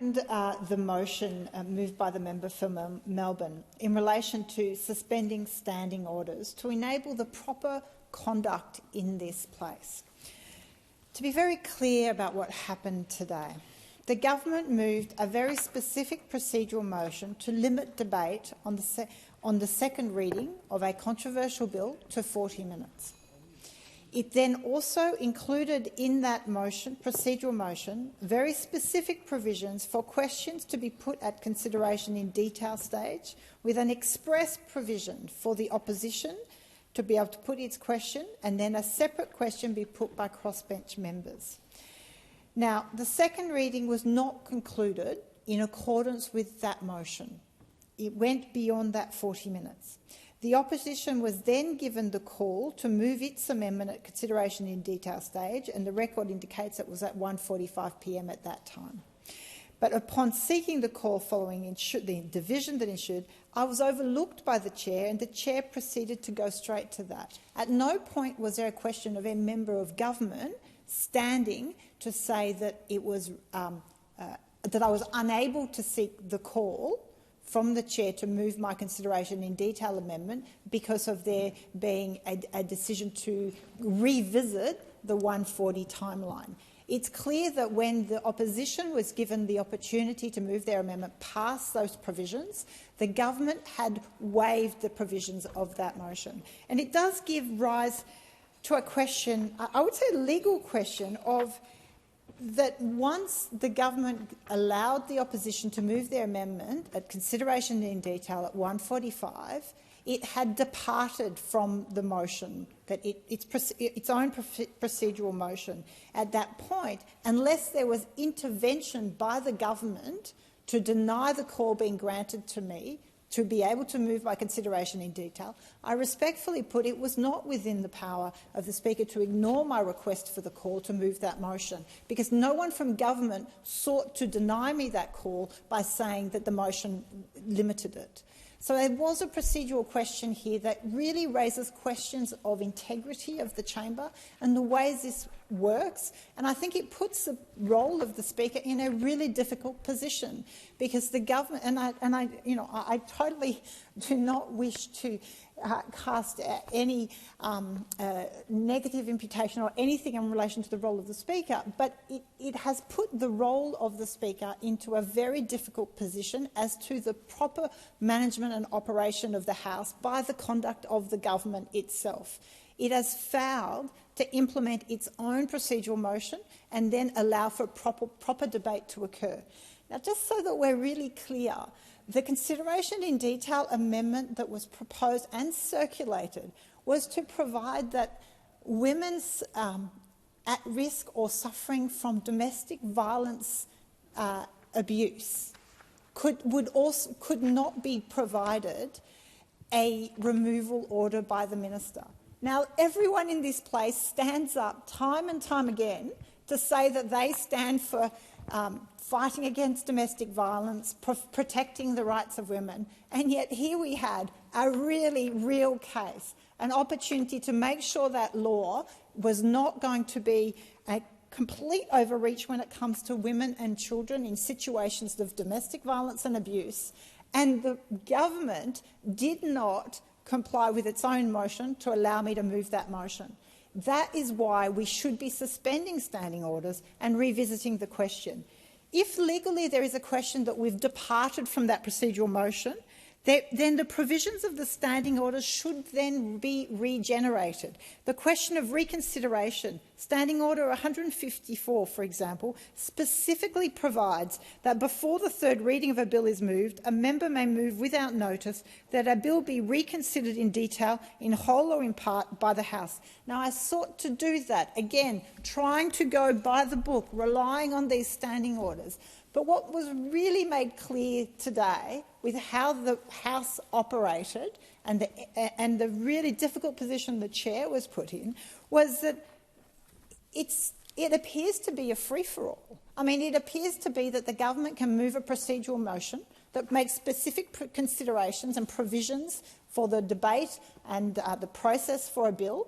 The motion moved by the member for Melbourne in relation to suspending standing orders to enable the proper conduct in this place. To be very clear about what happened today, the government moved a very specific procedural motion to limit debate on the second reading of a controversial bill to 40 minutes. It then also included in that motion, procedural motion, very specific provisions for questions to be put at consideration in detail stage, with an express provision for the opposition to be able to put its question and then a separate question be put by crossbench members. Now, the second reading was not concluded in accordance with that motion. It went beyond that 40 minutes. The opposition was then given the call to move its amendment at consideration in detail stage, and the record indicates it was at 1:45 p.m. at that time. But upon seeking the call following the division that ensued, I was overlooked by the chair, and the chair proceeded to go straight to that. At no point was there a question of a member of government standing to say that it was that I was unable to seek the call from the chair to move my consideration in detail amendment because of there being a decision to revisit the 140 timeline. It's clear that when the opposition was given the opportunity to move their amendment past those provisions, the government had waived the provisions of that motion. And it does give rise to a question, I would say a legal question, of that once the government allowed the opposition to move their amendment at consideration in detail at 1:45, it had departed from the motion, that its own procedural motion at that point, unless there was intervention by the government to deny the call being granted to me to be able to move by consideration in detail. I respectfully put it was not within the power of the Speaker to ignore my request for the call to move that motion, because no one from government sought to deny me that call by saying that the motion limited it. So there was a procedural question here that really raises questions of integrity of the chamber and the ways this works. And I think it puts the role of the Speaker in a really difficult position, because the government I totally do not wish to cast any negative imputation or anything in relation to the role of the Speaker, but it has put the role of the Speaker into a very difficult position as to the proper management and operation of the House by the conduct of the government itself. It has failed to implement its own procedural motion and then allow for proper debate to occur. Now, just so that we're really clear, the consideration in detail amendment that was proposed and circulated was to provide that women's at risk or suffering from domestic violence abuse could not be provided a removal order by the minister. Now, everyone in this place stands up time and time again to say that they stand for fighting against domestic violence, protecting the rights of women, and yet here we had a really real case, an opportunity to make sure that law was not going to be a complete overreach when it comes to women and children in situations of domestic violence and abuse, and the government did not comply with its own motion to allow me to move that motion. That is why we should be suspending standing orders and revisiting the question. If legally there is a question that we've departed from that procedural motion, then the provisions of the standing orders should then be regenerated. The question of reconsideration, Standing Order 154, for example, specifically provides that before the third reading of a bill is moved, a member may move without notice that a bill be reconsidered in detail, in whole or in part, by the House. Now, I sought to do that, again, trying to go by the book, relying on these standing orders. But what was really made clear today with how the House operated and the really difficult position the chair was put in was that it appears to be a free-for-all. I mean, it appears to be that the government can move a procedural motion that makes specific considerations and provisions for the debate and the process for a bill,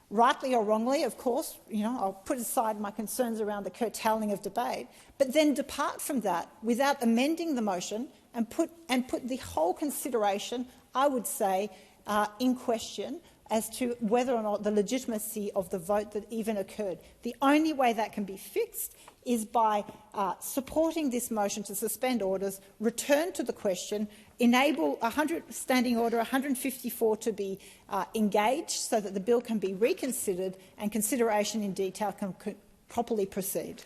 rightly or wrongly, of course, I'll put aside my concerns around the curtailing of debate, but then depart from that without amending the motion and put the whole consideration, I would say, in question as to whether or not the legitimacy of the vote that even occurred. The only way that can be fixed is by supporting this motion to suspend orders, return to the question, enable Standing Order 154 to be engaged so that the bill can be reconsidered and consideration in detail can properly proceed.